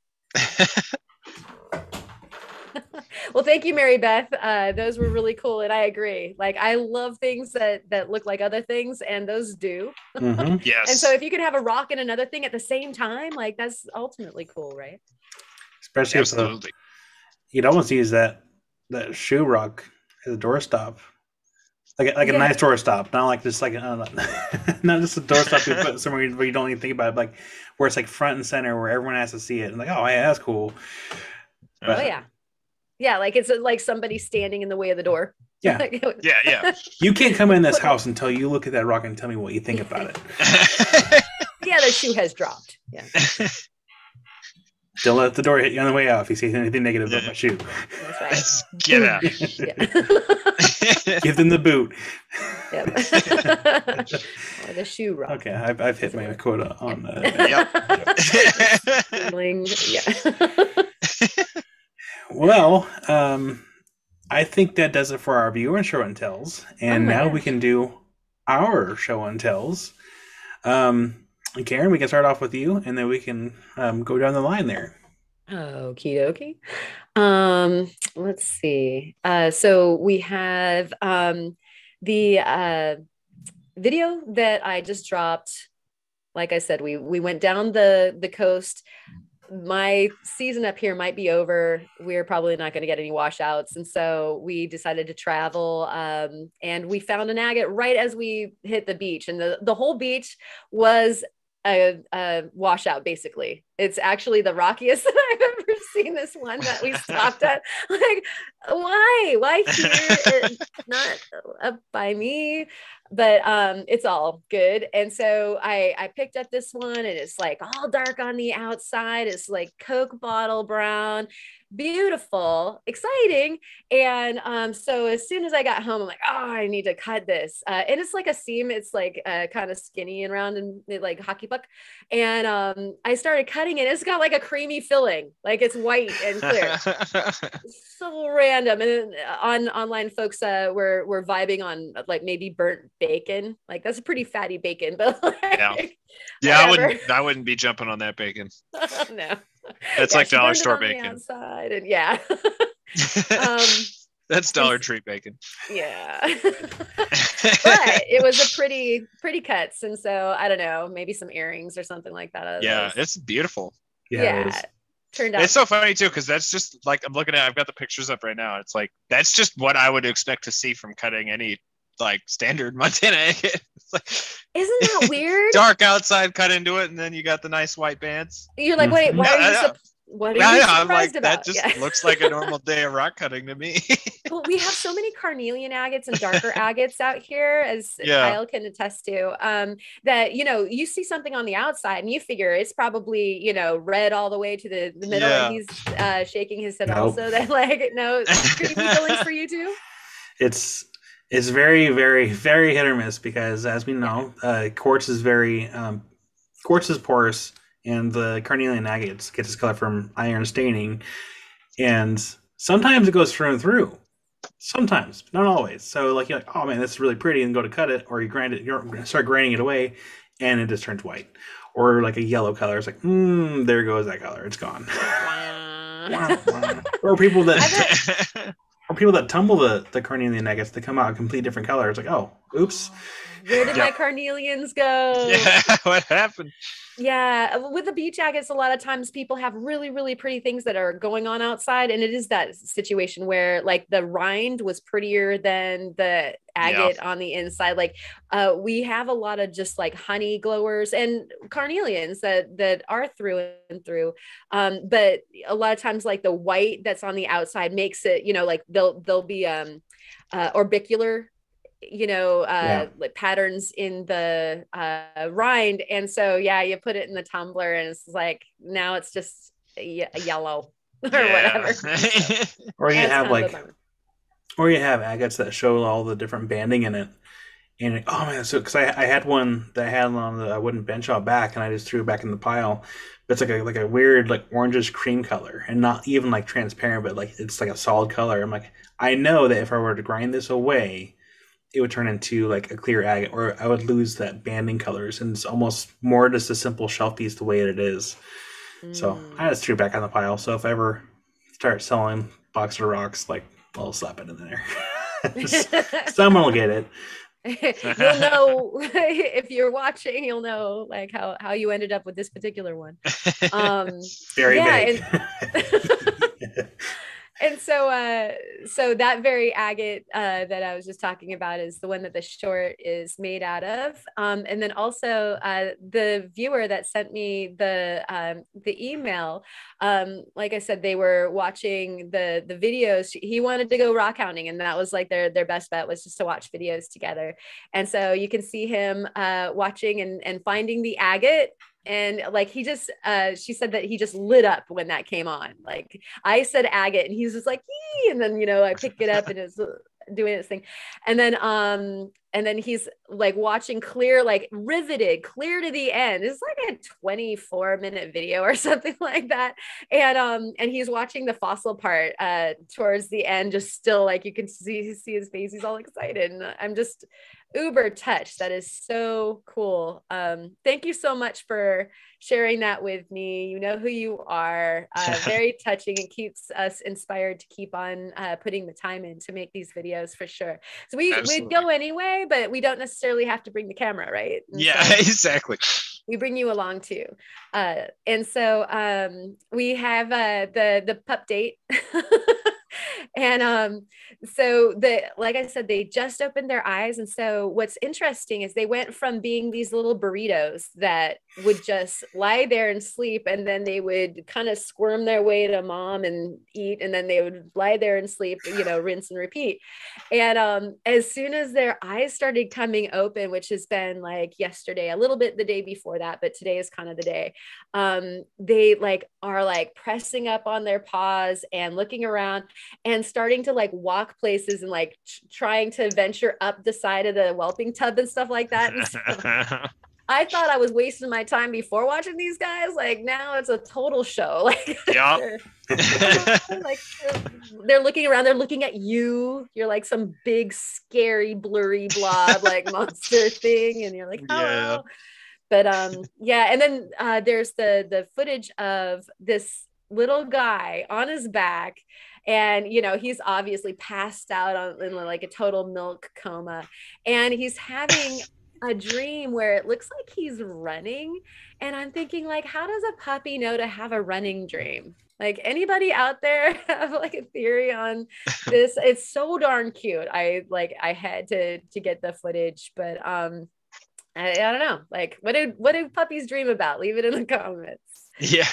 well, thank you, Mary Beth. Those were really cool, and I agree. Like, I love things that look like other things, and those do. Mm-hmm. Yes. And so, if you could have a rock and another thing at the same time, like that's ultimately cool, right? Especially absolutely. You'd almost use that shoe rock as a doorstop, like a nice doorstop, not like just like not just a doorstop you put somewhere where you don't even think about it, like where it's like front and center where everyone has to see it and like, oh yeah, that's cool. But, yeah, like it's like somebody standing in the way of the door. Yeah. Yeah. You can't come in this house until you look at that rock and tell me what you think about it. Yeah, the shoe has dropped. Yeah. Don't let the door hit you on the way out if you see anything negative about my shoe. That's right. Get out. Give them the boot. Yep. Or the shoe rock. Okay, I've hit my quota on Yeah. Well, I think that does it for our viewer show and tells. And now we can do our show and tells. Karen, we can start off with you, and then we can go down the line there. Okie dokie. Let's see. So we have the video that I just dropped like I said, we went down the coast. My season up here might be over. We're probably not going to get any washouts. And so we decided to travel. And we found an agate right as we hit the beach. And the whole beach was a washout, basically. It's actually the rockiest that I've ever seen. This one that we stopped at. Like, why here? Not up by me. But it's all good. And so I picked up this one, and it's like all dark on the outside. It's like Coke bottle brown, beautiful, exciting. And so as soon as I got home, I'm like, oh, I need to cut this. And it's like a seam. It's like kind of skinny and round and like hockey puck. And I started cutting it. It's got like a creamy filling, like it's white and clear. So random. And then online folks were vibing on like maybe burnt bacon. Like that's a pretty fatty bacon, but like, I wouldn't be jumping on that bacon. No. That's like dollar store bacon. Outside and yeah. That's Dollar Tree bacon. Yeah. But it was a pretty cuts. And so I don't know, maybe some earrings or something like that. Yeah, it's beautiful. Yeah. Turned out. It's so funny too, because that's just like I'm looking at. I've got the pictures up right now. It's like that's just what I would expect to see from cutting any like standard Montana agate. It's like, isn't that weird? Dark outside, cut into it, and then you got the nice white bands. You're like, wait, what are you? What are you surprised like, about? That just looks like a normal day of rock cutting to me. Well, we have so many carnelian agates and darker agates out here, as Kyle can attest to, that, you see something on the outside and you figure it's probably, red all the way to the middle. And he's shaking his head also. That like, no, creepy feelings for you too? It's very, very, very hit or miss because, as we know, quartz is porous. And the carnelian agates gets its color from iron staining. And sometimes it goes through and through. Sometimes, not always. So like you're like, oh man, that's really pretty, and go to cut it, or you start grinding it away, and it just turns white. Or like a yellow color. It's like, there goes that color. It's gone. Or people that tumble the carnelian agates, they come out a complete different color. It's like, oh, oops. Where did my carnelians go? Yeah, what happened? Yeah, with the beach agates, a lot of times people have really, really pretty things that are going on outside. And it is that situation where like the rind was prettier than the agate on the inside. Like we have a lot of just like honey glowers and carnelians that are through and through. But a lot of times like the white that's on the outside makes it, like they'll be orbicular, like patterns in the rind. And so you put it in the tumbler and it's like now it's just a yellow or whatever. or you have agates that show all the different banding in it. And oh man, so because I had one that I had on the wooden bench out back, and I just threw it back in the pile. But it's like a weird like orangish cream color, and not even like transparent, but like it's like a solid color. I'm like, I know that if I were to grind this away, it would turn into like a clear agate, or I would lose that banding colors, and it's almost more just a simple shelf piece the way it is. So I just threw it back on the pile. So if I ever start selling box of rocks, like I'll slap it in there. Someone will get it. You'll know if you're watching. You'll know like how you ended up with this particular one. Very big. And so that very agate that I was just talking about is the one that the short is made out of. And then also the viewer that sent me the email, like I said, they were watching the videos. He wanted to go rock hounding, and that was like their best bet was just to watch videos together. And so you can see him watching and finding the agate. And like he just she said that he just lit up when that came on. Like I said agate and he's just like yee! And then I picked it up and it's doing its thing, and then he's like watching clear, like riveted clear to the end. It's like a 24-minute video or something like that, and he's watching the fossil part towards the end, just still like you can see his face. He's all excited, and I'm just uber touched. That is so cool. Thank you so much for sharing that with me. You know who you are. Very touching. It keeps us inspired to keep on putting the time in to make these videos for sure. So we'd go anyway, but we don't necessarily have to bring the camera, right? And exactly. we bring you along too. And so we have the pup date. And so like I said, they just opened their eyes. And so what's interesting is they went from being these little burritos that would just lie there and sleep, and then they would kind of squirm their way to mom and eat, and then they would lie there and sleep, rinse and repeat. And as soon as their eyes started coming open, which has been like yesterday, a little bit the day before that, but today is kind of the day, they like are like pressing up on their paws and looking around and starting to like walk places and like trying to venture up the side of the whelping tub and stuff like that. And so I thought I was wasting my time before watching these guys. Like now it's a total show. Like, yeah. they're looking around, they're looking at you. You're like some big, scary, blurry blob, like monster thing. And you're like, oh, yeah. But yeah. And then there's the footage of this little guy on his back. And, he's obviously passed out in like a total milk coma. And he's having a dream where it looks like he's running. And I'm thinking, like, how does a puppy know to have a running dream? Like, anybody out there have like a theory on this? It's so darn cute. I had to get the footage, but I don't know. Like, what do puppies dream about? Leave it in the comments. Yeah.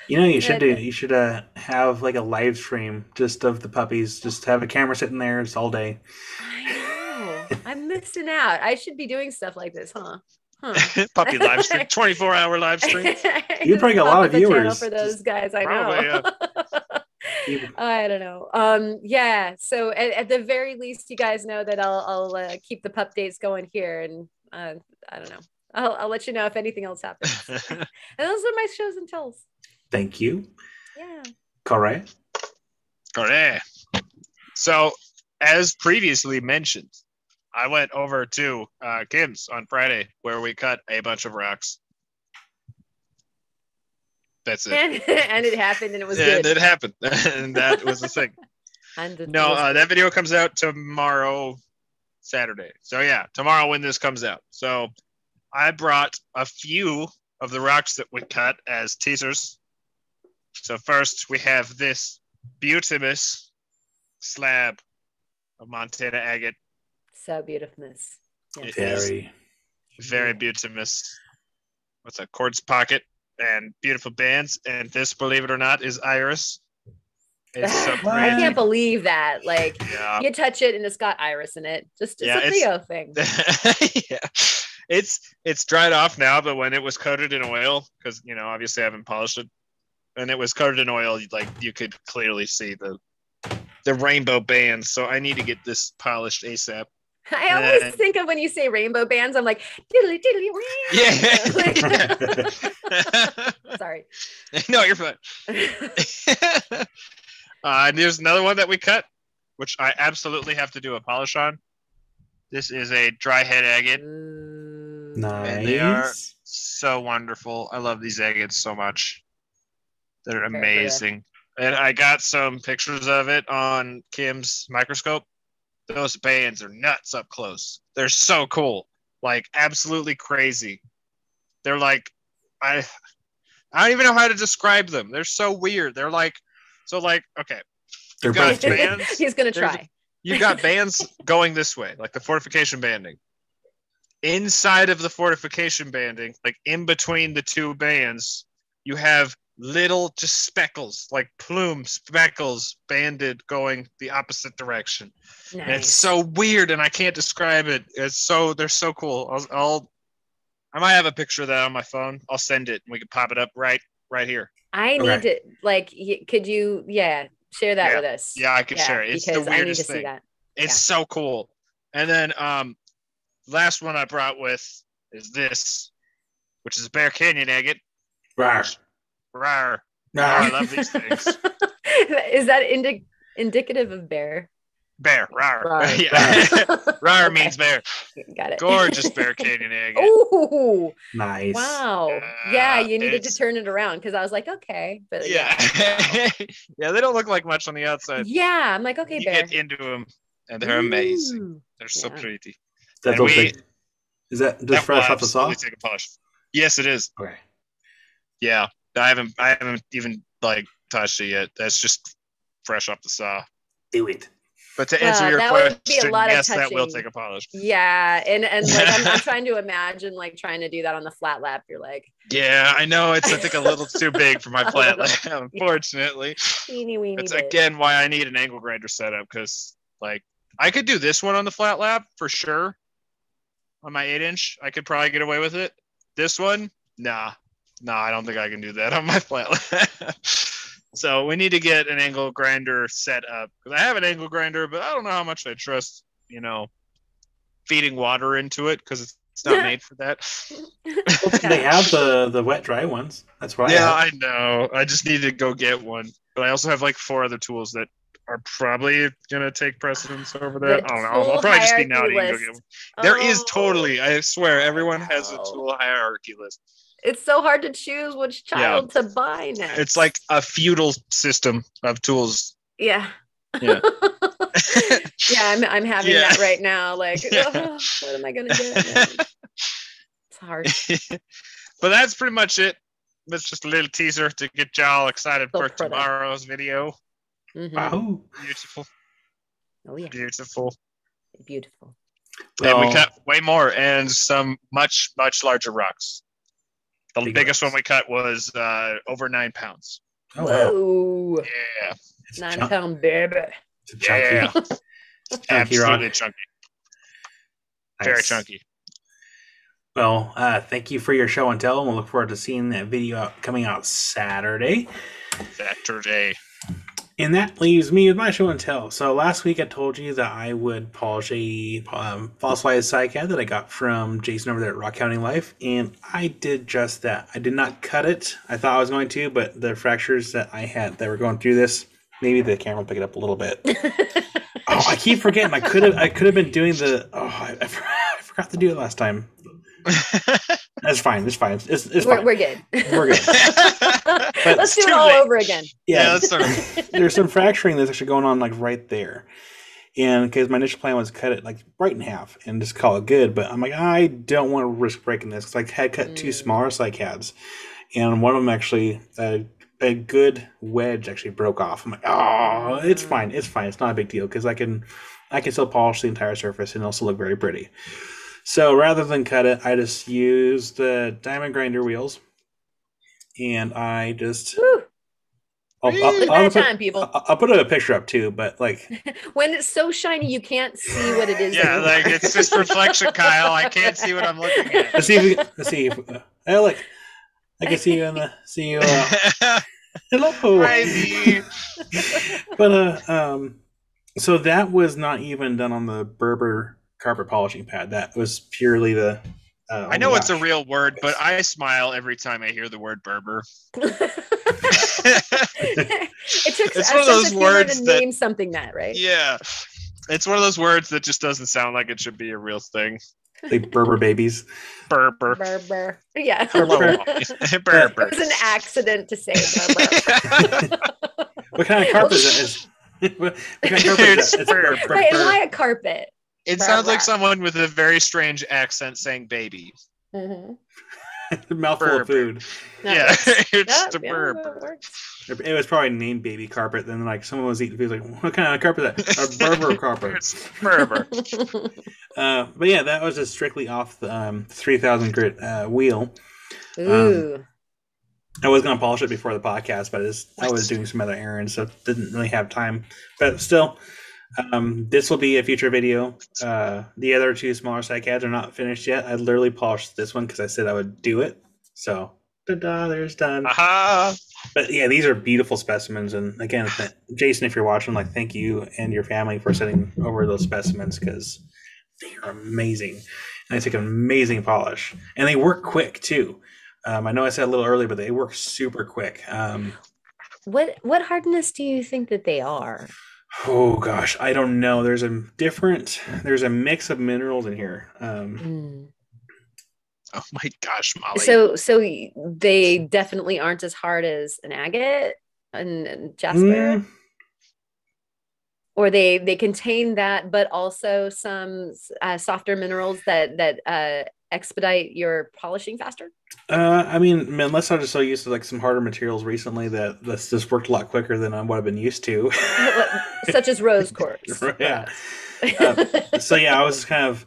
You should have like a live stream just of the puppies. Just have a camera sitting there just all day. I know. I'm missing out. I should be doing stuff like this, huh? Puppy live stream, 24-hour live stream. You probably got a lot of viewers for those guys. I know. Yeah. I don't know. Yeah. So at the very least, you guys know that I'll keep the pup dates going here, and I don't know. I'll let you know if anything else happens. And those are my shows and tells. Thank you. Yeah. Correct. So, as previously mentioned, I went over to Kim's on Friday where we cut a bunch of rocks. That's it. And it happened, and it was good. And it happened, and that was the thing. That video comes out tomorrow, Saturday. So yeah, tomorrow when this comes out. So I brought a few of the rocks that we cut as teasers. So first we have this beautiful slab of Montana agate. So beautiful. It Very, very beautiful. What's a quartz pocket and beautiful bands. And this, believe it or not, is iris. It's so pretty. I can't believe that. Like, yeah. You touch it and it's got iris in it. It's a Theo thing. Yeah. It's dried off now, but when it was coated in oil, because obviously I haven't polished it, and it was coated in oil, like you could clearly see the rainbow bands. So I need to get this polished ASAP. I always think of when you say rainbow bands, I'm like diddly diddly. Yeah. Sorry. No, you're fine. And there's another one that we cut, which I absolutely have to do a polish on. This is a dry head agate. Nice. And they are so wonderful. I love these agates so much. They're amazing. And I got some pictures of it on Kim's microscope. Those bands are nuts up close. They're so cool. Like, absolutely crazy. They're like, I don't even know how to describe them. They're so weird. They're like, okay. They're got bands. He's going to try. You got bands going this way, like the fortification banding. Inside of the fortification banding, like in between the two bands, you have little just speckles, like plume speckles banded going the opposite direction. Nice. And it's so weird, and I can't describe it. They're so cool. I might have a picture of that on my phone. I'll send it, and we can pop it up right here. I need to, like, could you, share that with us? Yeah, I could share it. It's the weirdest thing. It's so cool. And then last one I brought with is this, which is a Bear Canyon agate. Rawr. Rawr. I love these things. Is that indicative of bear? Bear. Rawr. Yeah. Rawr means bear. Got it. Gorgeous Bear Canyon agate. Oh, nice. Wow. Yeah, you needed to turn it around because I was like, okay. But yeah. Yeah, they don't look like much on the outside. Yeah, I'm like, okay, you bear. get into them, and they're amazing. They're so pretty. Is Is that just That will fresh off the saw? absolutely take a polish. Yes, it is. Okay. Yeah, I haven't even like touched it yet. That's just fresh off the saw. Do it. But to answer your that would be a question, lot of yes, that will touching. take a polish. Yeah, and like I'm trying to imagine like trying to do that on the flat lap. You're like, Yeah, I know it's I think a little too big for my flat lap, unfortunately. Teeny weeny That's bit. again why I need an angle grinder setup, because like I could do this one on the flat lap for sure. On my 8-inch, I could probably get away with it. This one, nah, I don't think I can do that on my flat lap. So we need to get an angle grinder set up, because I have an angle grinder, but I don't know how much I trust, feeding water into it, because it's not made for that. They have the wet dry ones. That's why. Yeah, I know. I just need to go get one. But I also have like 4 other tools that are probably gonna take precedence over that. I don't know. I'll probably just be naughty and go get one. There is totally. I swear, everyone has a tool hierarchy list. It's so hard to choose which child to buy next. It's like a feudal system of tools. Yeah. Yeah. I'm having that right now. Like, what am I gonna get? It's hard. But that's pretty much it. That's just a little teaser to get y'all excited for tomorrow's video. Mm-hmm. Wow. Beautiful. Oh yeah. Beautiful. Well, And we cut way more and some much, much larger rocks. The biggest one we cut was over 9 pounds. Oh, wow. Whoa. Yeah. 9-pound baby. It's a chunky. Yeah. Absolutely rock. chunky. Nice. Very chunky. Well, thank you for your show and tell, and we'll look forward to seeing that video coming out Saturday. And that leaves me with my show and tell. So last week I told you that I would polish a fossilized side-cat that I got from Jason over there at Rockhounding Life, and I did just that. I did not cut it. I thought I was going to, but the fractures that I had that were going through this, maybe the camera will pick it up a little bit. I keep forgetting. I could have been doing the. I forgot to do it last time. That's fine. It's fine. It's fine. We're good. We're good. But let's do it all over again. Yeah, there's some fracturing that's actually going on like right there, and because my initial plan was to cut it like right in half and just call it good, but I'm like, I don't want to risk breaking this because I had cut 2 smaller cycads, and one of them actually a good wedge actually broke off. I'm like, oh, it's fine. It's not a big deal because I can still polish the entire surface and also look very pretty. So rather than cut it, I just used the diamond grinder wheels, and I just. I'll put a picture up too, but like when it's so shiny, you can't see what it is. Yeah, like it's just reflection, Kyle. I can't see what I'm looking at. Let's see if look, I can see you in the hello. Crazy. But so that was not even done on the Berber carpet polishing pad. That was purely the. I know it's a real word, but I smile every time I hear the word Berber. It's one of those words to name something that, right? Yeah, it's one of those words that just doesn't sound like it should be a real thing. Like Berber babies. Berber. Yeah. Berber. It was an accident to say Berber. What kind of carpet is that? What kind of carpet is that? Right, why a carpet? It sounds like someone with a very strange accent saying baby. Mm-hmm. Mouthful of food. Yeah, it's Berber. It was probably named baby carpet. Then like someone was eating food, like, what kind of carpet is that? A Berber carpet. It's Berber. But yeah, that was just strictly off the 3000 grit wheel. Ooh. I was going to polish it before the podcast, but I was doing some other errands, so didn't really have time. But still, this will be a future video. The other 2 smaller cycads are not finished yet. I literally polished this one because I said I would do it. So, ta-da, there's done. Aha! But yeah, these are beautiful specimens. And again, Jason, if you're watching, like, thank you and your family for sending over those specimens because they are amazing. And they take an amazing polish. And they work quick, too. I know I said a little early, but they work super quick. What hardness do you think that they are? Oh gosh, I don't know. There's a mix of minerals in here. Oh my gosh, Molly. So they definitely aren't as hard as an agate and jasper. Or they contain that, but also some softer minerals that expedite your polishing faster? I mean, unless I'm just so used to like some harder materials recently that's just worked a lot quicker than what I've been used to. Such as rose quartz. Yeah. So yeah, I was kind of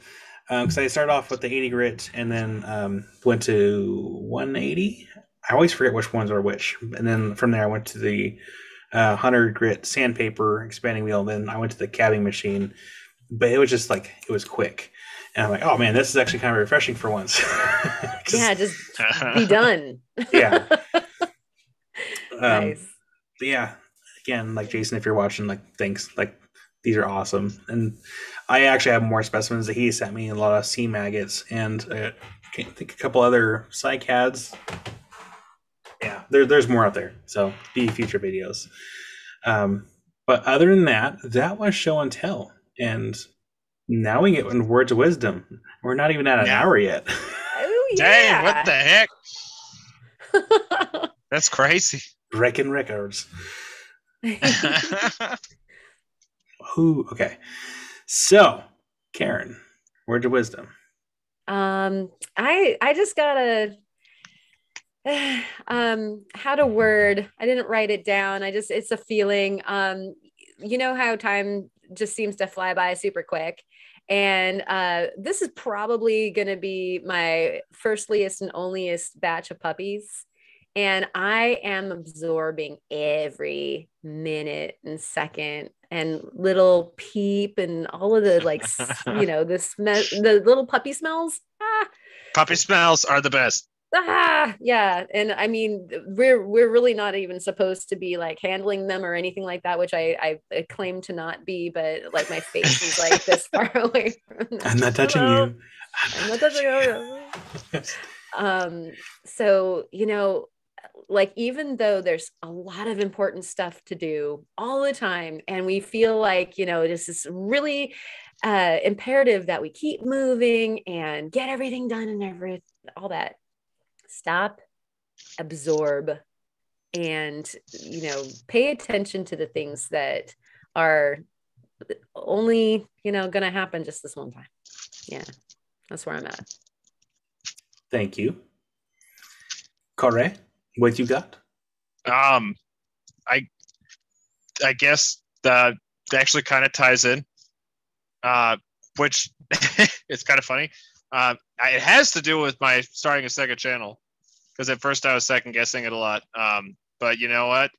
because I started off with the 80 grit and then went to 180. I always forget which ones are which. And then from there, I went to the 100 grit sandpaper expanding wheel. Then I went to the cabbing machine, but it was just like it was quick. And I'm like, oh man, this is actually kind of refreshing for once. Yeah, just be done. Yeah. Nice. But yeah, again, like Jason, if you're watching, like, thanks. Like, these are awesome. And I actually have more specimens that he sent me, a lot of seam agates, and I think a couple other cycads. Yeah, there's more out there. So be future videos. But other than that, that was show and tell. And now we get into words of wisdom. We're not even at an hour yet. Oh, yeah. Dang, what the heck? That's crazy. Breaking records. Ooh, okay. So, Karen, words of wisdom. I just gotta how to word. I didn't write it down. It's a feeling. You know how time just seems to fly by super quick. And this is probably going to be my firstliest and onlyest batch of puppies. And I am absorbing every minute and second and little peep and all of the, like, you know, the little puppy smells. Puppy smells are the best. Yeah. And I mean, we're really not even supposed to be like handling them or anything like that, which I claim to not be, but like my face is like this far away from them. I'm not touching you. I'm not touching you. So, you know, like, even though there's a lot of important stuff to do all the time, and we feel like, you know, this is really imperative that we keep moving and get everything done and all that. Stop, absorb, and, you know, pay attention to the things that are only, you know, going to happen just this one time. Yeah, that's where I'm at. Thank you. Corey, what you got? I guess that actually kind of ties in, which it's kind of funny. It has to do with my starting a second channel, because at first I was second guessing it a lot. But you know what?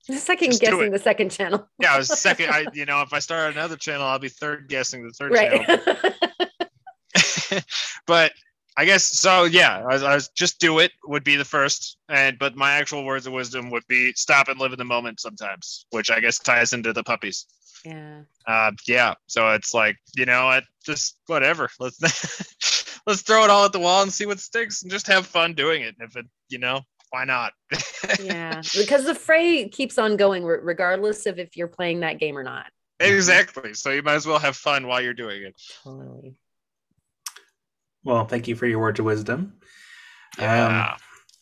Second guessing the second channel. Yeah, I was second. You know, if I start another channel, I'll be third guessing the third channel. But I guess so. Yeah, I was just do it would be the first, but my actual words of wisdom would be stop and live in the moment sometimes, which I guess ties into the puppies. Yeah. Yeah. So it's like, you know what? Just whatever. Let's throw it all at the wall and see what sticks, and just have fun doing it. If it, you know, why not? Yeah, because the fray keeps on going regardless of if you're playing that game or not. Exactly. So you might as well have fun while you're doing it. Totally. Well, thank you for your words of wisdom. Yeah.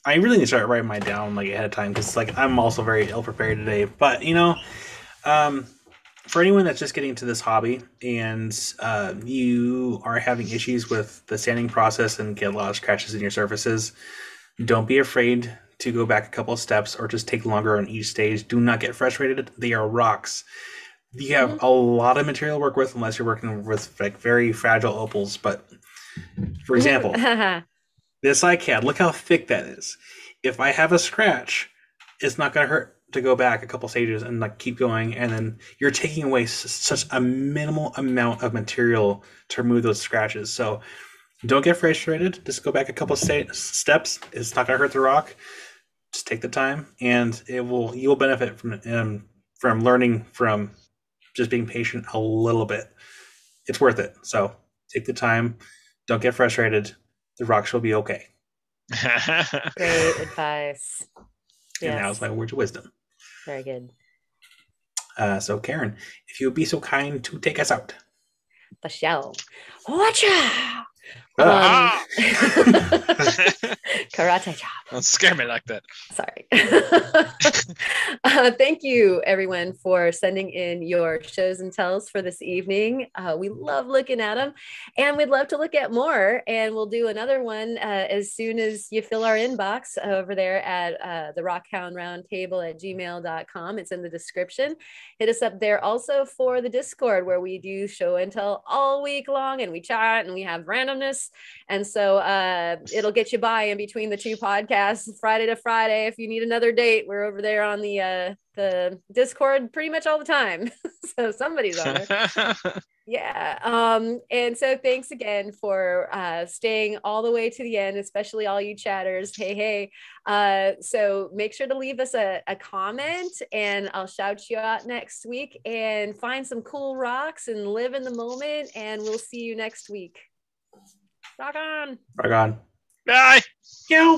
I really need to start writing mine down like ahead of time, because like I'm also very ill prepared today. But you know, for anyone that's just getting into this hobby and you are having issues with the sanding process and get a lot of scratches in your surfaces, don't be afraid to go back a couple of steps or just take longer on each stage. Do not get frustrated. They are rocks. You have a lot of material to work with unless you're working with like very fragile opals. But for example, this iCAD, look how thick that is. If I have a scratch, it's not going to hurt to go back a couple stages and like keep going, and then you're taking away such a minimal amount of material to remove those scratches. So don't get frustrated. Just go back a couple steps. It's not going to hurt the rock. Just take the time, and you'll benefit from learning from just being patient a little bit. It's worth it. So take the time. Don't get frustrated. The rocks will be okay. Great advice. And Yes. that was my words of wisdom. Very good. So Karen, if you would be so kind to take us out. The shell. Watcha! Karate chop. Don't scare me like that. Sorry. Thank you, everyone, for sending in your shows and tells for this evening. We love looking at them, and we'd love to look at more. And we'll do another one as soon as you fill our inbox over there at the rockhoundroundtable@gmail.com. It's in the description. Hit us up there also for the Discord, where we do show and tell all week long, and we chat and we have randomness. And so it'll get you by in between the two podcasts, Friday to Friday. If you need another date, we're over there on the Discord pretty much all the time. So somebody's on it. Yeah. And so thanks again for staying all the way to the end, especially all you chatters. Hey. So make sure to leave us a comment, and I'll shout you out next week, and find some cool rocks and live in the moment. And we'll see you next week. Rock on. Rock on. Bye. Yo.